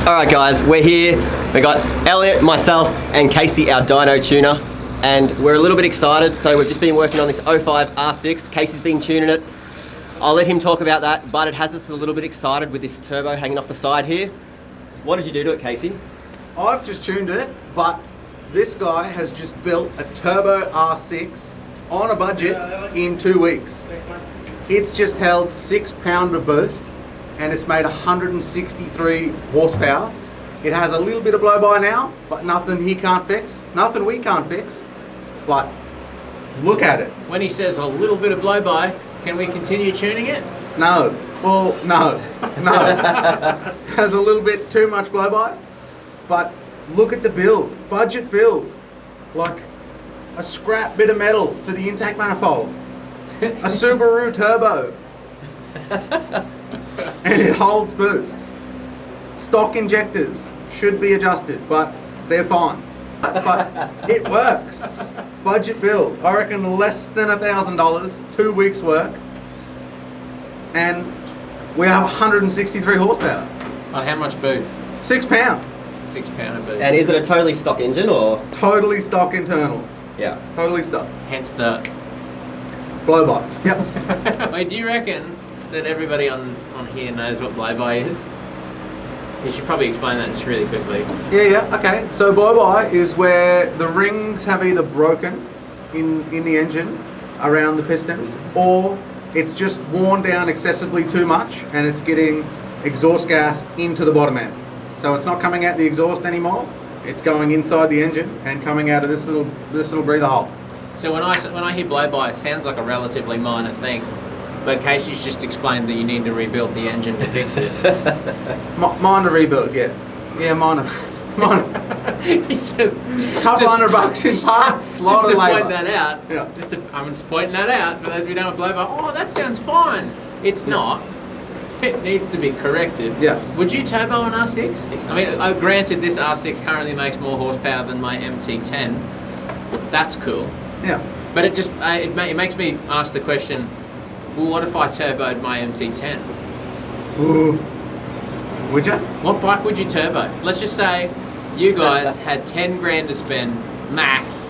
Alright guys, we're here. We got Elliot, myself and Casey, our dyno tuner, and we're a little bit excited. So we've just been working on this 05 R6. Casey's been tuning it. I'll let him talk about that, but it has us a little bit excited with this turbo hanging off the side here. What did you do to it, Casey? I've just tuned it, but this guy has just built a turbo R6 on a budget in 2 weeks. It's just held 6 pound of boost and it's made 163 horsepower. It has a little bit of blow by now, but nothing he can't fix, nothing we can't fix, but look at it. When he says a little bit of blow by, can we continue tuning it? No, well, no. Has a little bit too much blow by, but look at the build, budget build. Like a scrap bit of metal for the intake manifold, a Subaru turbo, and it holds boost. Stock injectors should be adjusted, but they're fine. But it works. Budget build, I reckon less than $1,000, 2 weeks work, and we have 163 horsepower. On how much boost? 6 pound. 6 pound of boost. And is it a totally stock engine or? Totally stock internals. Yeah. Totally stock. Hence the Blow by. Yep. Wait, do you reckon that everybody on here knows what blow by is? You should probably explain that just really quickly. Yeah, okay. So blow by is where the rings have either broken in the engine around the pistons, or it's just worn down excessively too much and it's getting exhaust gas into the bottom end. So it's not coming out the exhaust anymore, it's going inside the engine and coming out of this little breather hole. So when I hear blow by, it sounds like a relatively minor thing, but Casey's just explained that you need to rebuild the engine to fix it. Minor rebuild, yeah. Yeah, minor. He's just Couple $100 in parts, lot of to labour. point that out. Yeah. I'm just pointing that out for those of you who don't blow by. Oh, that sounds fine. It's not. It needs to be corrected. Yes. Would you turbo an R6? I mean, granted, this R6 currently makes more horsepower than my MT10. That's cool. Yeah. But it just it makes me ask the question, well, what if I turboed my MT10? Ooh. Would you? What bike would you turbo? Let's just say you guys had 10 grand to spend max.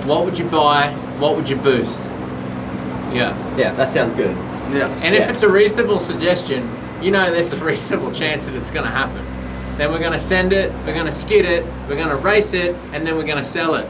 What would you buy? What would you boost? Yeah. Yeah, that sounds good. Yeah. And if it's a reasonable suggestion, you know there's a reasonable chance that it's going to happen. Then we're going to send it, we're going to skid it, we're going to race it, and then we're going to sell it.